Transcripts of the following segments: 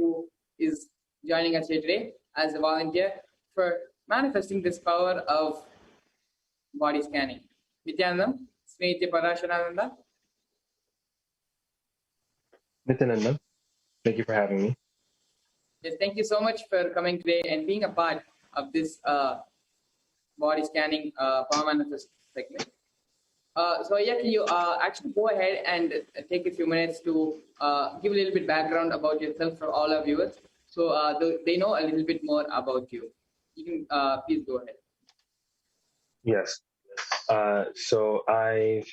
who is joining us here today as a volunteer for manifesting this power of body scanning. Nityanandam, Smriti Parashananda. Nityanandam, thank you for having me. Yes, thank you so much for coming today and being a part of this body scanning power manifest segment. So yeah, can you actually go ahead and take a few minutes to give a little bit background about yourself for all our viewers, so they know a little bit more about you. You can please go ahead. Yes. So I've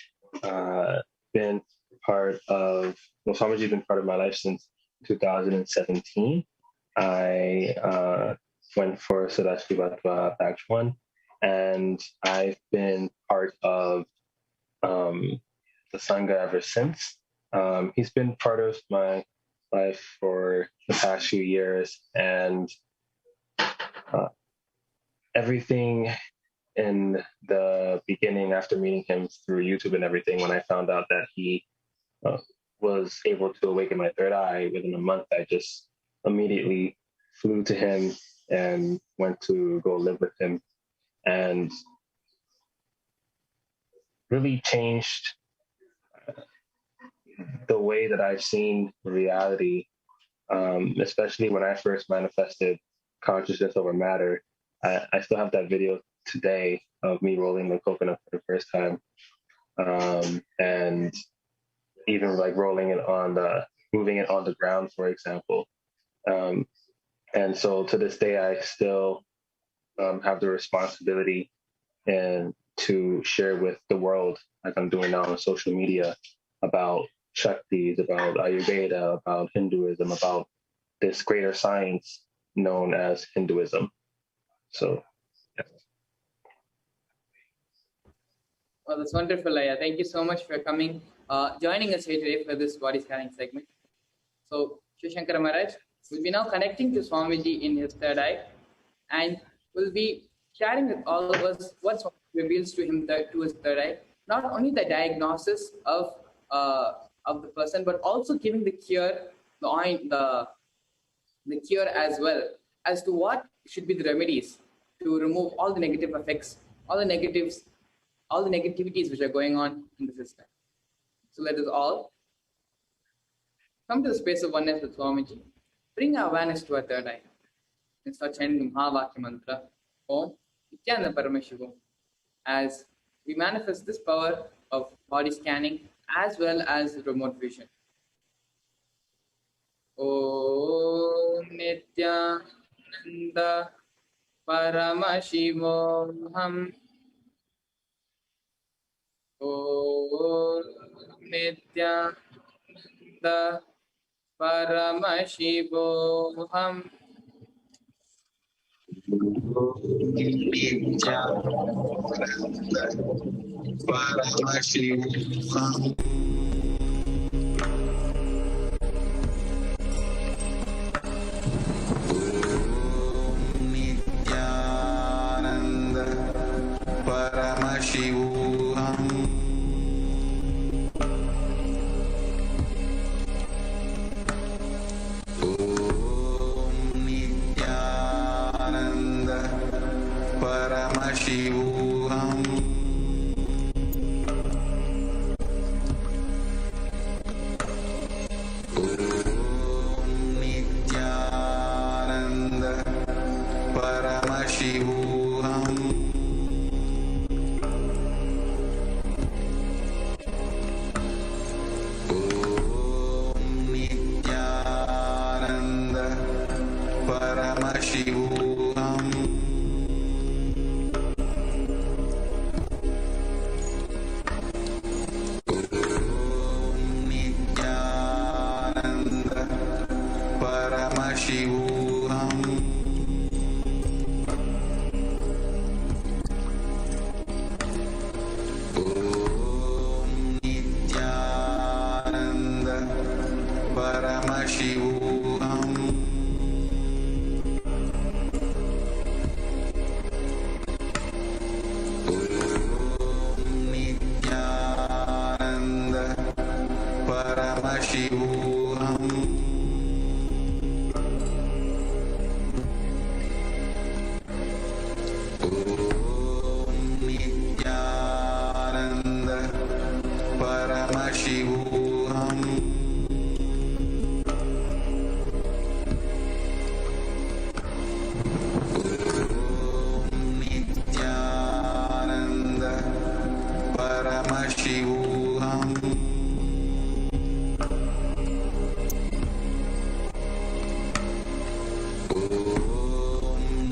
been part of, Swamiji's been part of my life since 2017. I went for Sadashti Bhatwa Batch 1, and I've been part of the Sangha ever since. He's been part of my life for the past few years, and everything in the beginning, after meeting him through YouTube and everything, when I found out that he was able to awaken my third eye within a month, I just immediately flew to him and went to go live with him, and really changed the way that I've seen reality, especially when I first manifested consciousness over matter. I still have that video today of me rolling the coconut for the first time, and even like rolling it moving it on the ground, for example. And so to this day, I still have the responsibility and to share with the world, like I'm doing now on social media, about Shaktis, about Ayurveda, about Hinduism, about this greater science known as Hinduism. So, yeah. Well, that's wonderful, Aya. Thank you so much for coming, joining us here today for this body scanning segment. So, Shri Shankara Maharaj will be now connecting to Swamiji in his third eye, and will be sharing with all of us what Swamiji reveals to him to his third eye. Not only the diagnosis of the person, but also giving the cure, the cure as well, as to what should be the remedies to remove all the negative effects, all the negativities which are going on in the system. So let us all come to the space of oneness with Swamiji. Bring our awareness to our third eye and start chanting the Mahavakya mantra, Om Nityananda Paramashivam, as we manifest this power of body scanning as well as remote vision. Om Nityananda Paramashivoham. Om Nityananda Paramashivoham.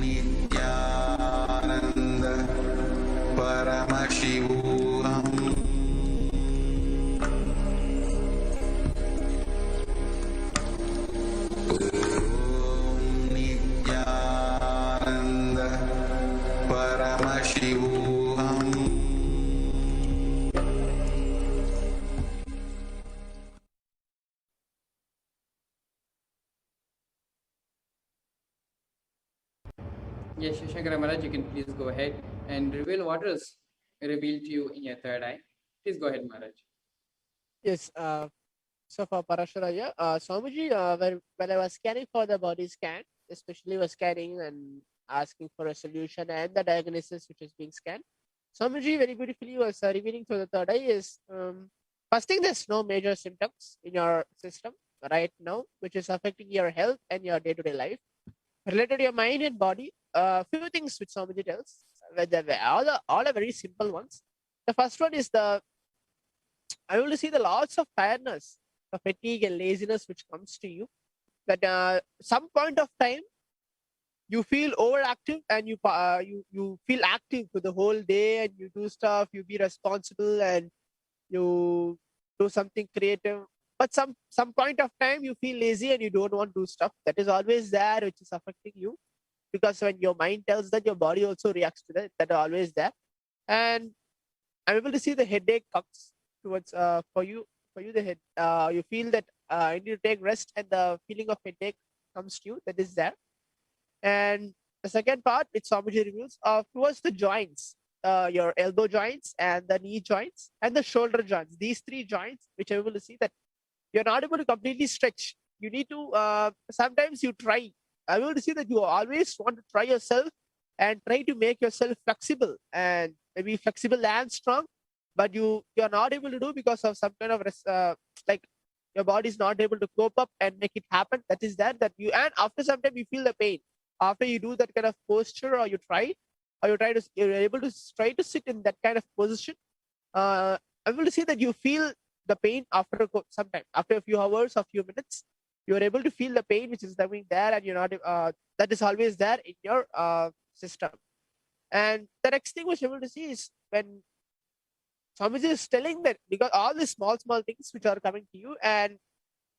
Nityanand परमशिवोऽहम् नित्यानन्द परमशिवोऽहम् Yes, Shashankar Maharaj, you can please go ahead and reveal what is revealed to you in your third eye. Please go ahead, Maharaj. Yes. So for Parashuraya, Swamiji, when I was scanning for the body scan, especially was scanning and asking for a solution and the diagnosis which is being scanned, Swamiji very beautifully was revealing to the third eye is first thing, there's no major symptoms in your system right now which is affecting your health and your day-to-day life related to your mind and body. Few things which Swamiji tells, all are very simple ones. The first one is I will see the lots of tiredness, the fatigue and laziness which comes to you. That some point of time you feel overactive and you feel active for the whole day and you do stuff, you be responsible and you do something creative. But some point of time you feel lazy and you don't want to do stuff. That is always there, which is affecting you because when your mind tells that, your body also reacts to that. That are always there, and I'm able to see the headache comes towards for you the head you feel that I need to take rest and the feeling of headache comes to you, that is there. And the second part which Swamiji reveals towards the joints, your elbow joints and the knee joints and the shoulder joints, these three joints which I'm able to see that you're not able to completely stretch. You need to sometimes you try. I'm able to see that you always want to try yourself and try to make yourself flexible and maybe flexible and strong, but you're not able to do because of some kind of like your body is not able to cope up and make it happen. That is that you, and after some time you feel the pain after you do that kind of posture, or you try to you're able to try to sit in that kind of position. I'm able to see that you feel the pain after some time, after a few hours or few minutes, you're able to feel the pain which is coming there, and you're not that is always there in your system. And the next thing which you're able to see is when Swamiji is telling that because all these small things which are coming to you and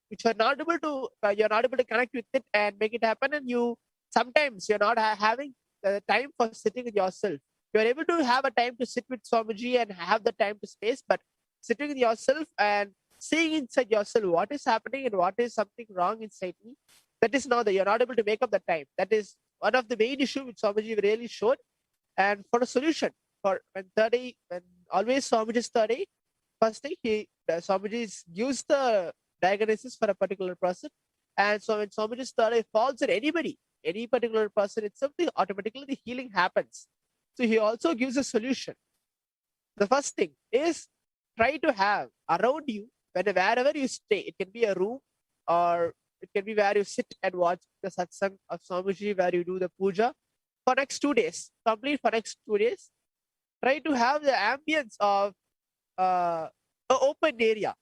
which are not able to you're not able to connect with it and make it happen, and you sometimes you're not having the time for sitting with yourself. You're able to have a time to sit with Swamiji and have the time to space, but sitting with yourself and seeing inside yourself what is happening and what is something wrong inside me, that is not that you're not able to make up the time. That is one of the main issue which Swamiji really showed. And for a solution, for when always Swamiji's 30, first thing Swamiji gives the diagnosis for a particular person. And so when Swamiji's 30 falls on anybody, any particular person, it's something automatically the healing happens. So he also gives a solution. The first thing is try to have around you wherever you stay. It can be a room or it can be where you sit and watch the satsang of Swamiji, where you do the puja for next 2 days, complete for next 2 days. Try to have the ambience of an open area,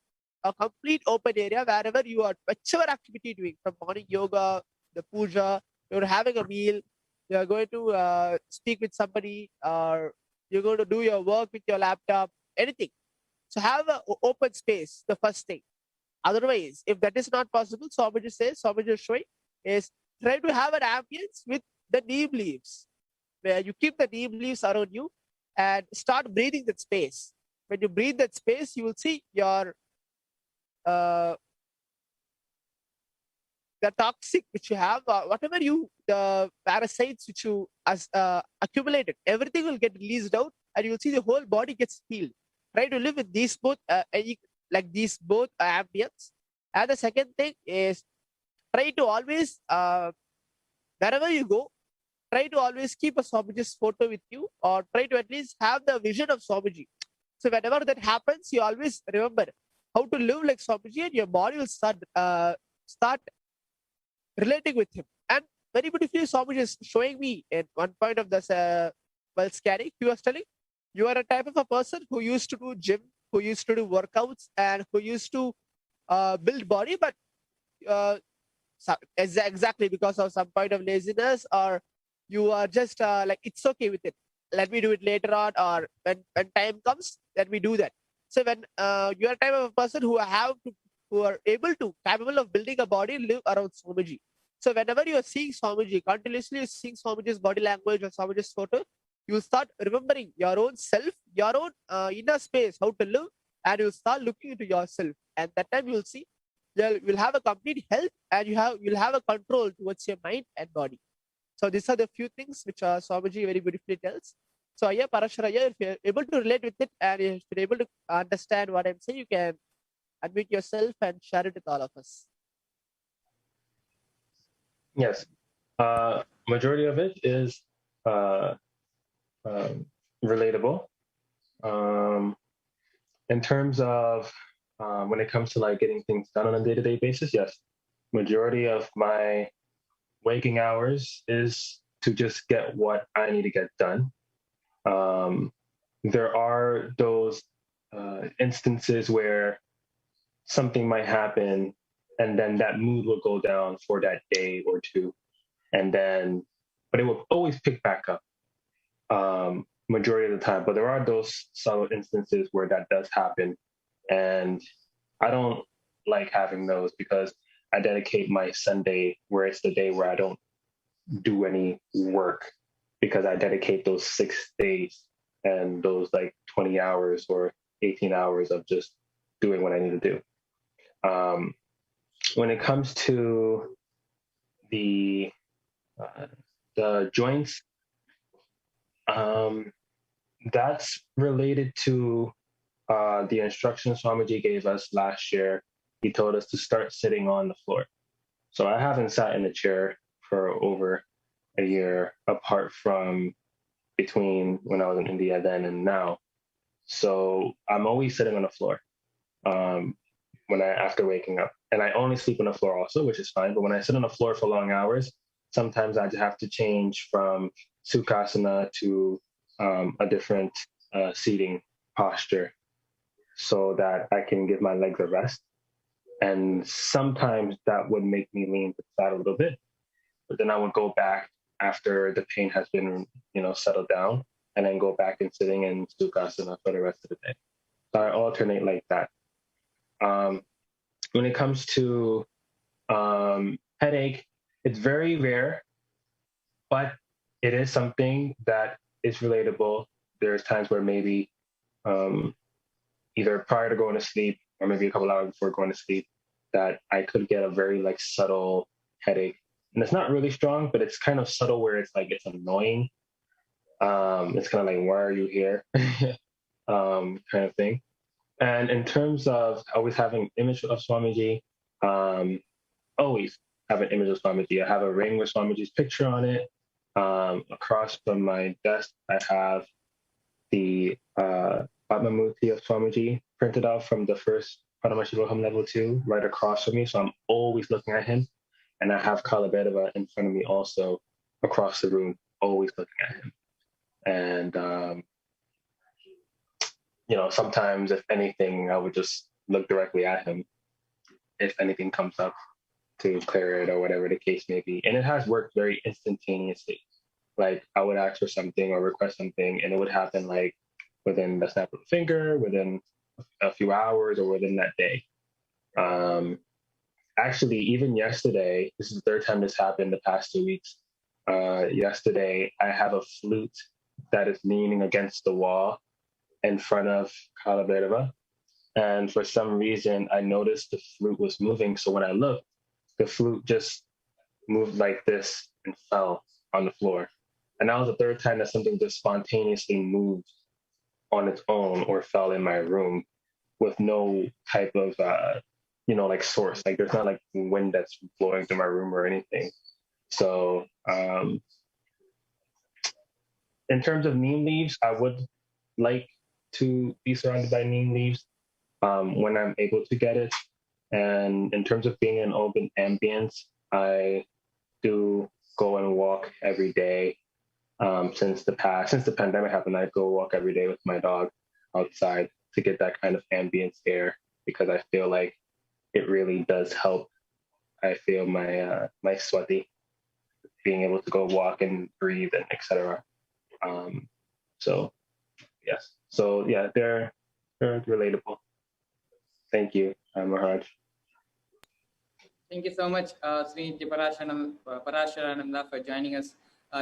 a complete open area wherever you are, whichever activity you're doing, from morning yoga, the puja, you're having a meal, you're going to speak with somebody, or you're going to do your work with your laptop, anything. So have an open space, the first thing. Otherwise, if that is not possible, Swamiji is showing, is try to have an ambience with the neem leaves, where you keep the neem leaves around you and start breathing that space. When you breathe that space, you will see your the toxic which you have, whatever the parasites which you accumulated, everything will get released out, and you will see the whole body gets healed. Try to live with these both, like these both ambience. And the second thing is try to always, wherever you go, try to always keep a Swamiji's photo with you, or try to at least have the vision of Swamiji. So whenever that happens, you always remember how to live like Swamiji, and your body will start relating with him. And very beautifully, Swamiji is showing me at one point of this while scanning, he was telling, you are a type of a person who used to do gym, who used to do workouts, and who used to build body, but exactly because of some point of laziness, or you are just like, it's okay with it. Let me do it later on, or when time comes, let me do that. So when you are type of a person who are capable of building a body, live around Swamiji. So whenever you are seeing Swamiji, continuously seeing Swamiji's body language or Swamiji's photo, you start remembering your own self, your own inner space, how to live, and you start looking into yourself. And that time you'll see you'll have a complete health, and you'll have a control towards your mind and body. So these are the few things which Swamiji very beautifully tells. So yeah, Parasharaya, if you're able to relate with it and if you're able to understand what I'm saying, you can admit yourself and share it with all of us. Yes. Majority of it is uh, um, relatable. Um, in terms of when it comes to like getting things done on a day-to-day basis, yes, majority of my waking hours is to just get what I need to get done. Um, there are those instances where something might happen and then that mood will go down for that day or two. And then, but it will always pick back up majority of the time. But there are those subtle instances where that does happen. And I don't like having those because I dedicate my Sunday where it's the day where I don't do any work because I dedicate those 6 days and those like 20 hours or 18 hours of just doing what I need to do. When it comes to the uh, the joints, um, that's related to the instructions Swamiji gave us last year. He told us to start sitting on the floor. So I haven't sat in a chair for over a year, apart from between when I was in India then and now. So I'm always sitting on the floor um, when I after waking up, and I only sleep on the floor also, which is fine. But when I sit on the floor for long hours, sometimes I have to change from sukhasana to a different seating posture so that I can give my legs a rest. And sometimes that would make me lean to the side a little bit, but then I would go back after the pain has been, settled down, and then go back and sitting in sukhasana for the rest of the day. So I alternate like that. Um, when it comes to headache, it's very rare, but it is something that is relatable. There's times where maybe um, either prior to going to sleep or maybe a couple hours before going to sleep, that I could get a very like subtle headache. And it's not really strong, but it's kind of subtle where it's like it's annoying. It's kind of like, why are you here? Kind of thing. And in terms of always having image of Swamiji, um, always have an image of Swamiji. I have a ring with Swamiji's picture on it. Across from my desk, I have the Atmamurti of Swamiji printed out from the first Paramashivaham level 2 right across from me. So I'm always looking at him. And I have Kalabedava in front of me also across the room, always looking at him. And, sometimes if anything, I would just look directly at him if anything comes up to clear it or whatever the case may be. And it has worked very instantaneously. Like I would ask for something or request something and it would happen like within the snap of a finger, within a few hours or within that day. Actually, even yesterday, this is the third time this happened the past 2 weeks. Yesterday, I have a flute that is leaning against the wall in front of Kalabedava. And for some reason, I noticed the flute was moving. So when I looked, the flute just moved like this and fell on the floor. And that was the third time that something just spontaneously moved on its own or fell in my room with no type of, like source. Like there's not like wind that's blowing through my room or anything. So in terms of neem leaves, I would like to be surrounded by neem leaves when I'm able to get it. And in terms of being in open ambience, I do go and walk every day. Since the pandemic happened, I go walk every day with my dog outside to get that kind of ambience air because I feel like it really does help. I feel my swati, being able to go walk and breathe and etc. So yes, so yeah, they're relatable. Thank you, Maharaj. Thank you so much, Sri Parasharananda, for joining us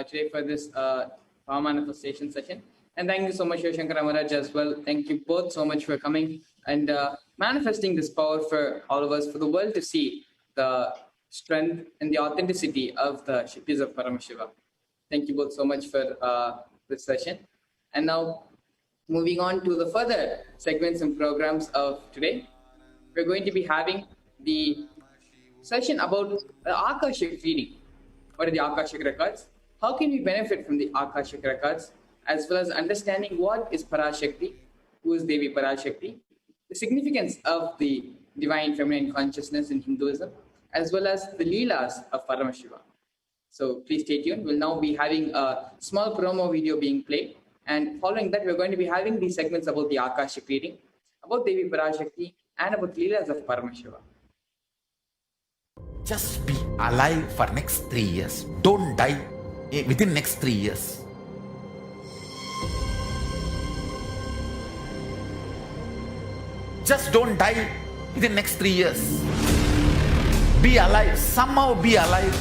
today for this power manifestation session. And thank you so much, Shankara Maharaj, as well. Thank you both so much for coming and manifesting this power for all of us, for the world to see the strength and the authenticity of the Shaktis of Paramashiva. Thank you both so much for this session. And now, moving on to the further segments and programs of today, we're going to be having the session about the Akashic reading. What are the Akashic records? How can we benefit from the Akashic records, as well as understanding what is Parashakti, who is Devi Parashakti, the significance of the divine feminine consciousness in Hinduism, as well as the Leelas of Paramashiva. So please stay tuned. We'll now be having a small promo video being played. And following that, we're going to be having these segments about the Akashic reading, about Devi Parashakti, and about Leelas of Paramashiva. Just be alive for next 3 years. Don't die within next 3 years. Just don't die within next 3 years. Be alive. Somehow be alive.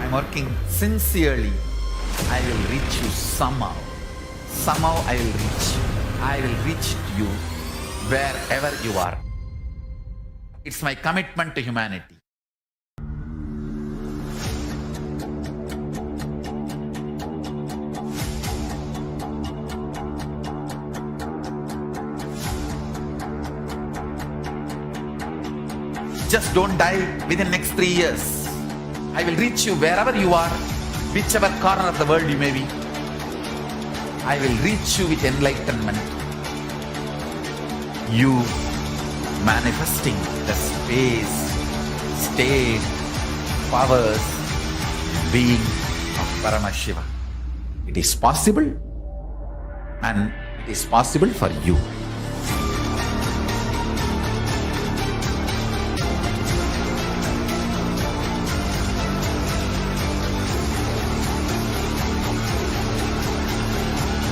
I'm working sincerely. I will reach you somehow. Somehow I will reach you. I will reach you wherever you are. It's my commitment to humanity. Just don't die within next 3 years. I will reach you wherever you are, whichever corner of the world you may be. I will reach you with enlightenment. You manifesting the space, state, powers, being of Paramashiva. It is possible, and it is possible for you.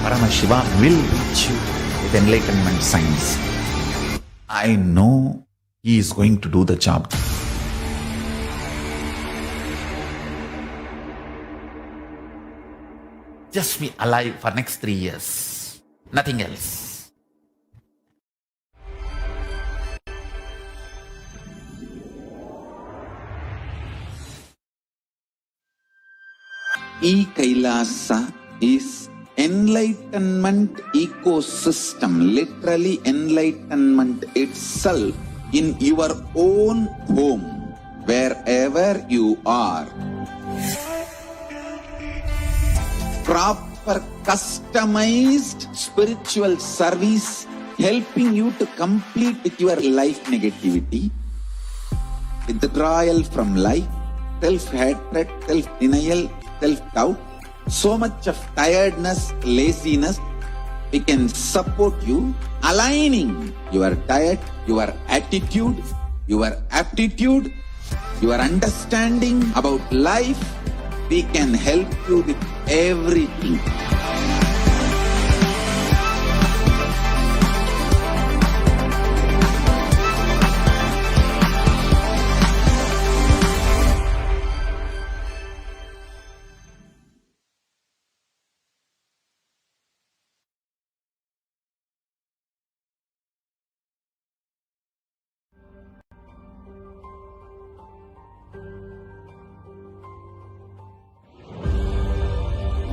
Paramashiva will reach you with enlightenment signs. I know he is going to do the job. Just be alive for next 3 years. Nothing else. E-Kailasa is enlightenment ecosystem, literally enlightenment itself in your own home, wherever you are. Proper customized spiritual service helping you to complete with your life negativity, withdrawal from life, self-hatred, self-denial, self-doubt, so much of tiredness, laziness. We can support you, aligning your diet, your attitude, your aptitude, your understanding about life. We can help you with everything.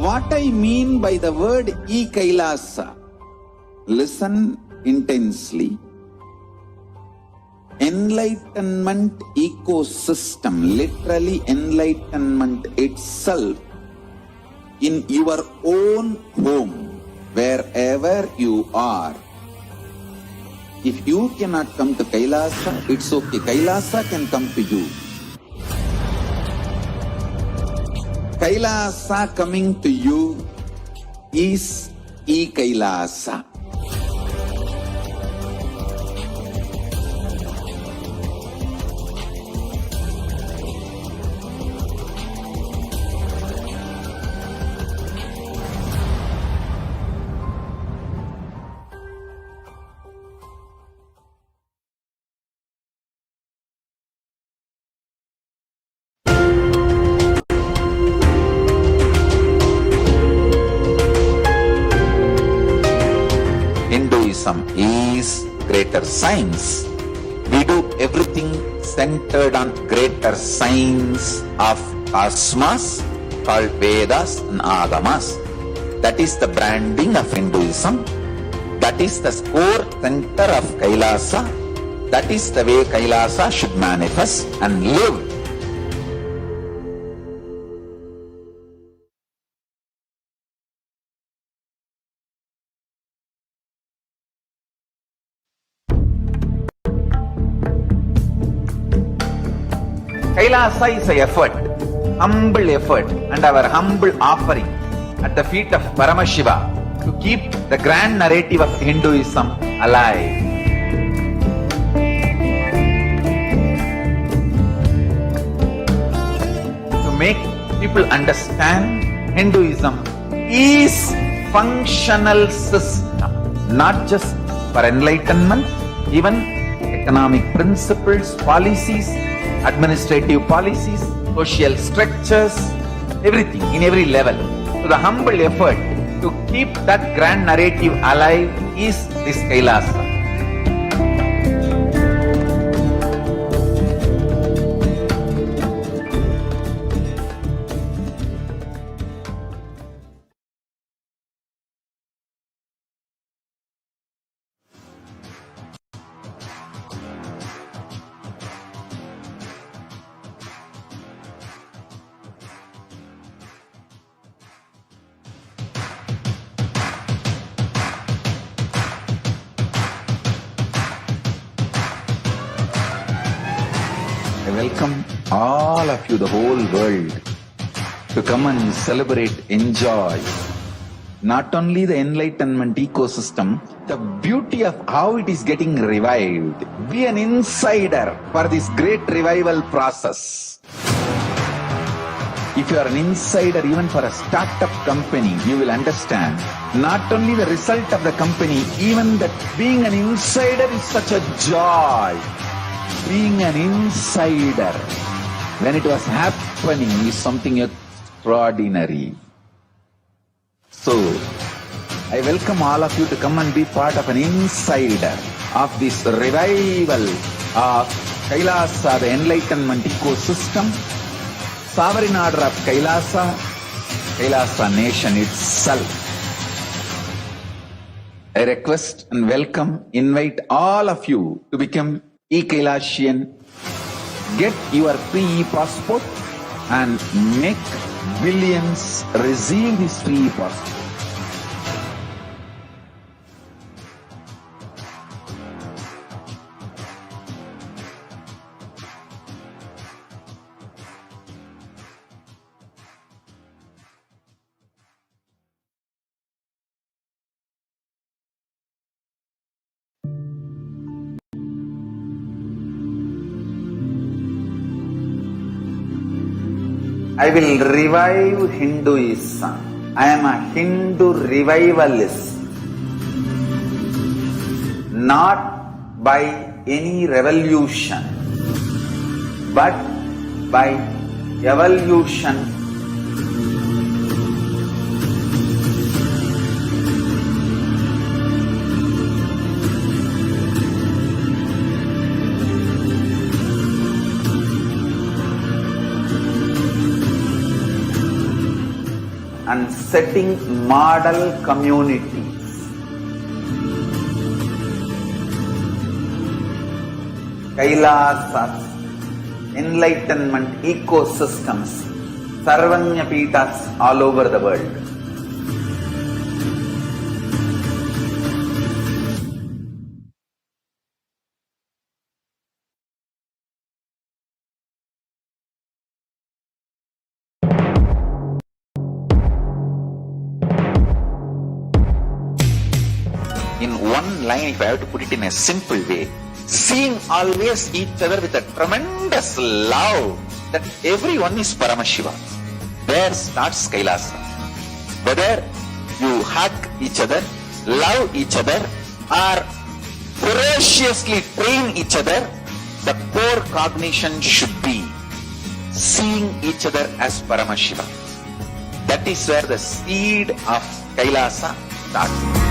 What I mean by the word E-Kailasa, listen intensely. Enlightenment ecosystem, literally enlightenment itself in your own home, wherever you are. If you cannot come to Kailasa, it's okay. Kailasa can come to you. Kailasa coming to you is E-Kailasa. is greater science. We do everything centered on greater science of cosmos called Vedas and Agamas. That is the branding of Hinduism. That is the core center of Kailasa. That is the way Kailasa should manifest and live. Kailasa is an effort, humble effort, and our humble offering at the feet of Paramashiva to keep the grand narrative of Hinduism alive. To make people understand Hinduism is functional system, not just for enlightenment, even economic principles, policies, administrative policies, social structures, everything in every level. So the humble effort to keep that grand narrative alive is this Kailasa. I welcome all of you, the whole world, to come and celebrate, enjoy not only the enlightenment ecosystem, the beauty of how it is getting revived. Be an insider for this great revival process. If you are an insider even for a startup company, you will understand not only the result of the company, even that being an insider is such a joy. Being an insider when it was happening is something extraordinary. So, I welcome all of you to come and be part of an insider of this revival of Kailasa, the enlightenment ecosystem, sovereign order of Kailasa, Kailasa nation itself. I request and welcome, invite all of you to become e-Kailasian. Get your free e-passport and make billions receive this free e-passport. I will revive Hinduism. I am a Hindu revivalist. Not by any revolution, but by evolution. And setting model communities. Kailasas, enlightenment ecosystems, Sarvanya Pitas all over the world. In one line, if I have to put it in a simple way, seeing always each other with a tremendous love that everyone is Paramashiva. There starts Kailasa. Whether you hug each other, love each other, or ferociously train each other, the core cognition should be seeing each other as Paramashiva. That is where the seed of Kailasa starts.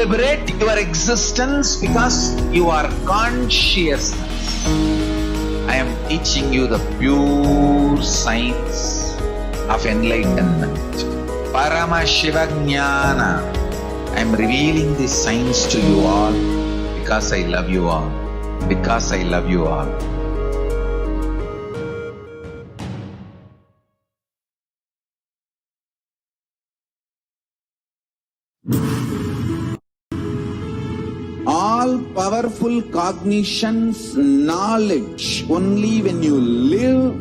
liberate your existence because you are consciousness. I am teaching you the pure science of enlightenment. Parama Shiva Jnana. I am revealing this science to you all because I love you all. Because I love you all. All powerful cognitions, knowledge, only when you live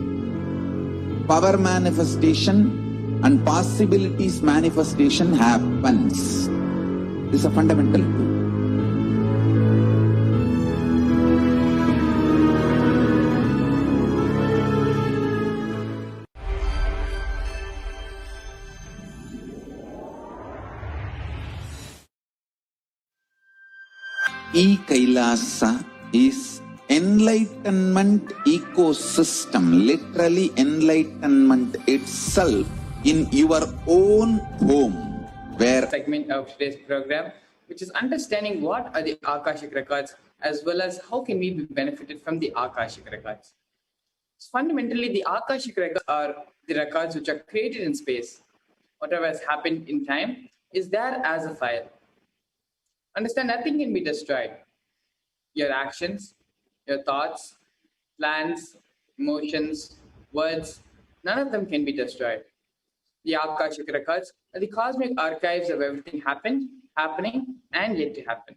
power manifestation and possibilities manifestation happens. This is a fundamental truth. E-Kailasa is enlightenment ecosystem, literally enlightenment itself in your own home, where segment of today's program, which is understanding what are the Akashic records as well as how can we be benefited from the Akashic records. So fundamentally, the Akashic records are the records which are created in space. Whatever has happened in time is there as a file. Understand, nothing can be destroyed. Your actions, your thoughts, plans, emotions, words, none of them can be destroyed. The Akashic records are the cosmic archives of everything happened, happening, and yet to happen.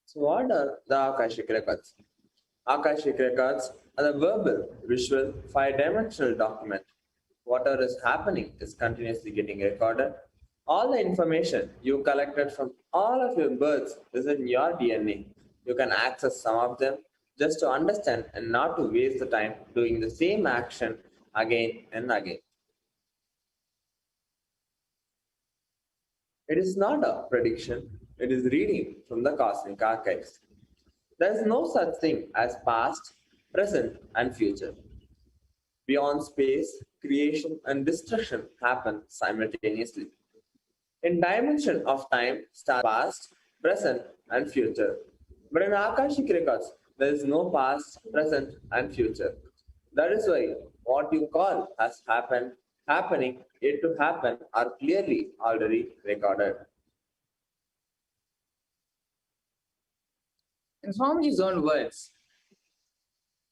So what are the Akashic records? Akashic records are the verbal, visual, five-dimensional document. Whatever is happening is continuously getting recorded. All the information you collected from all of your births is in your DNA. You can access some of them just to understand and not to waste the time doing the same action again and again. It is not a prediction, it is reading from the cosmic archives. There is no such thing as past, present, and future. Beyond space, creation and destruction happen simultaneously. In dimension of time, start past, present, and future. But in Akashic records, there is no past, present, and future. That is why what you call has happened, happening, yet to happen are clearly already recorded. In Swamiji's own words,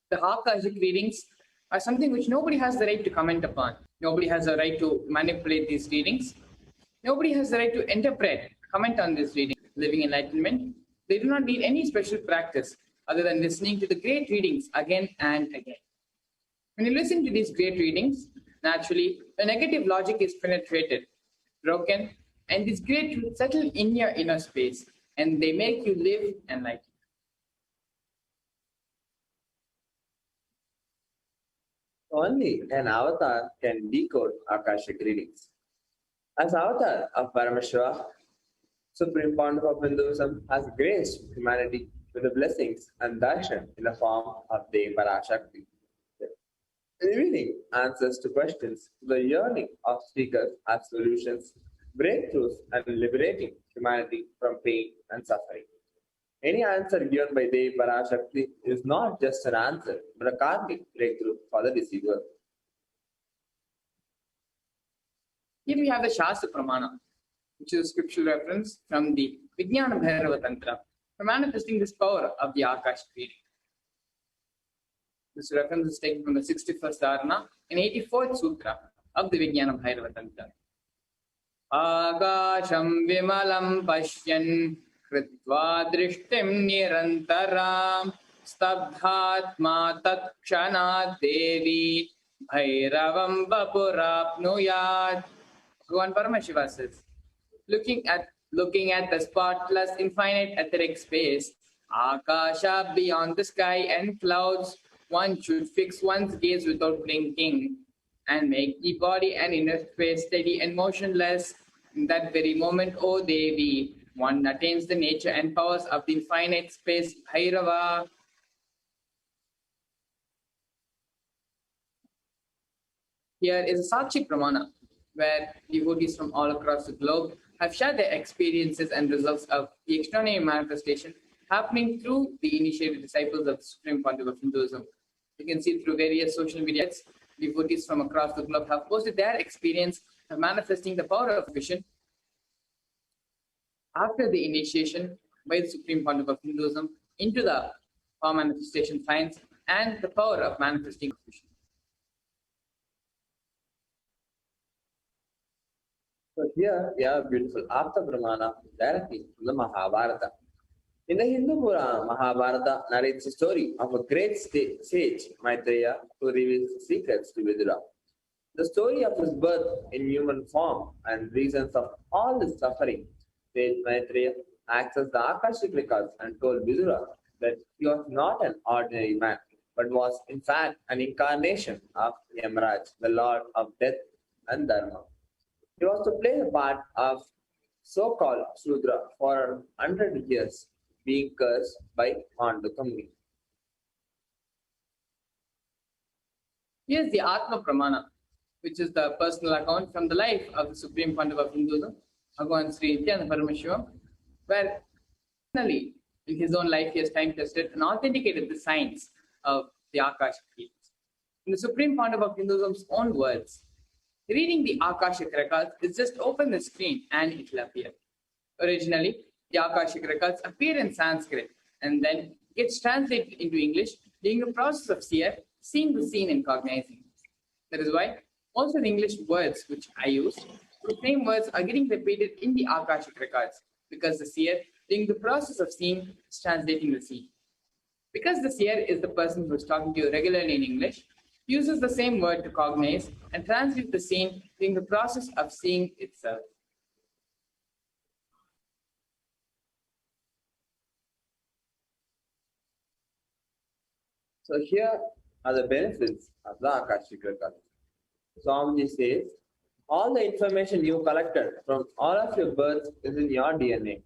the Akashic readings are something which nobody has the right to comment upon. Nobody has the right to manipulate these readings. Nobody has the right to interpret, comment on this reading. Living enlightenment, they do not need any special practice other than listening to the great readings again and again. When you listen to these great readings, naturally, the negative logic is penetrated, broken, and these great truths settle in your inner space, and they make you live enlightened. Only an avatar can decode Akashic readings. As avatar of Parameshwara, Supreme Founder of Hinduism has graced humanity with the blessings and darshan in the form of Devi Parashakti, revealing answers to questions. The yearning of seekers as solutions, breakthroughs, and liberating humanity from pain and suffering. Any answer given by Devi Parashakti is not just an answer, but a karmic breakthrough for the deceiver. Here we have the Shastra Pramana, which is a scriptural reference from the Vijnana Bhairava Tantra for manifesting this power of the Akashic reading. This reference is taken from the 61st Dharana and 84th Sutra of the Vijnana Bhairava Tantra. Agasham Vimalam Pashyan Kritva Drishtim Nirantaram Stabdhatma Tatkshanat Devi Bhairavam Vapurapnuyat. Bhagavan Paramashiva says, looking at the spotless infinite etheric space, Akasha beyond the sky and clouds, one should fix one's gaze without blinking and make the body and inner space steady and motionless. In that very moment, O Devi, one attains the nature and powers of the infinite space, Here is a Sakshi Pramana, where devotees from all across the globe have shared their experiences and results of the extraordinary manifestation happening through the initiated disciples of the Supreme Pontiff of Hinduism. You can see through various social media, devotees from across the globe have posted their experience of manifesting the power of vision after the initiation by the Supreme Pontiff of Hinduism into the power manifestation science and the power of manifesting vision. So here we have a beautiful Apta Brahmana directly from the Mahabharata. In the Hindu Purana, Mahabharata narrates the story of a great sage, Maitreya, who reveals the secrets to Vidura. The story of his birth in human form and reasons of all his suffering. Sage Maitreya accessed the Akashic records and told Vidura that he was not an ordinary man, but was in fact an incarnation of Yamaraj, the Lord of Death and Dharma. He was to play the part of so-called Shudra for 100 years, being cursed by Mandukami. Here's the Atma Pramana, which is the personal account from the life of the Supreme Pontiff of Hinduism, Bhagavan Sri Nityananda Paramashiva, where personally, in his own life, he has time-tested and authenticated the science of the Akashic fields. In the Supreme Pontiff of Hinduism's own words, reading the Akashic records is just open the screen and it will appear. Originally, the Akashic records appear in Sanskrit and then gets translated into English during the process of seer seeing the scene and cognizing it. That is why also the English words which I use, the same words are getting repeated in the Akashic records because the seer during the process of seeing is translating the scene. Because the seer is the person who is talking to you regularly in English, uses the same word to cognize and translate the scene during the process of seeing itself. So here are the benefits of the Akashic record. Swamiji says, all the information you collected from all of your births is in your DNA.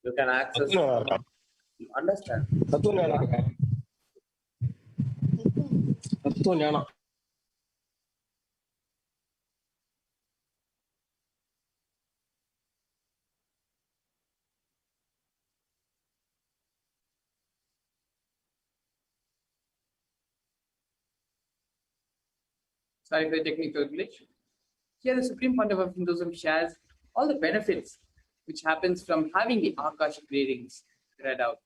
You can access, you understand. Sorry for the technical glitch. Here the Supreme Pontiff of Hinduism shares all the benefits which happens from having the Akashic readings read out.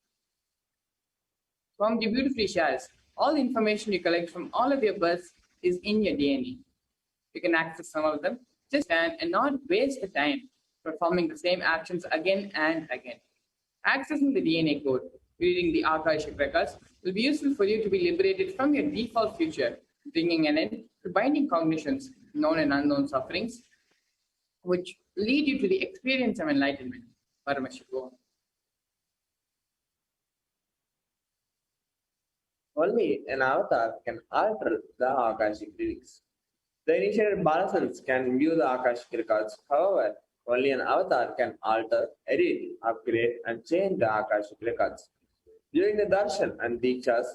Swamiji beautifully shares all the information you collect from all of your births is in your DNA. You can access some of them just and not waste the time performing the same actions again and again. Accessing the DNA code, reading the Akashic records will be useful for you to be liberated from your default future, bringing an end to binding cognitions, known and unknown sufferings, which lead you to the experience of enlightenment. Paramashiva. Only an avatar can alter the Akashic readings. The initiated Balasans can view the Akashic records. However, only an avatar can alter, edit, upgrade, and change the Akashic records. During the darshan and dikshas,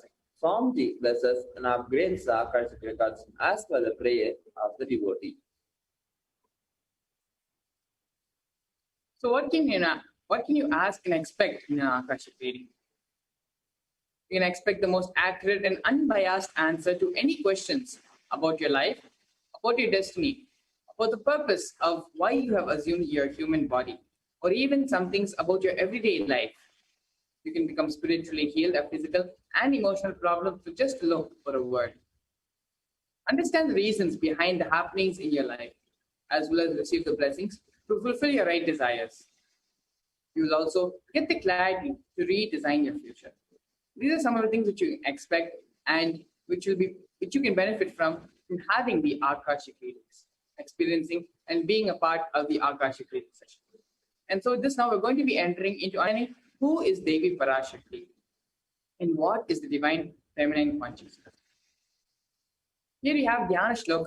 Swamiji blesses and upgrades the Akashic records as per the prayer of the devotee. So what can you ask and expect in an Akashic reading? You can expect the most accurate and unbiased answer to any questions about your life, about your destiny, about the purpose of why you have assumed your human body, or even some things about your everyday life. You can become spiritually healed of physical and emotional problems to just look for a word. Understand the reasons behind the happenings in your life, as well as receive the blessings to fulfill your right desires. You will also get the clarity to redesign your future. These are some of the things which you expect and which you can benefit from having the Akashic readings, experiencing and being a part of the Akashic reading session. And so this now we're going to be entering into understanding who is Devi Parashakti and what is the divine feminine consciousness. Here we have Dhyana Shloka.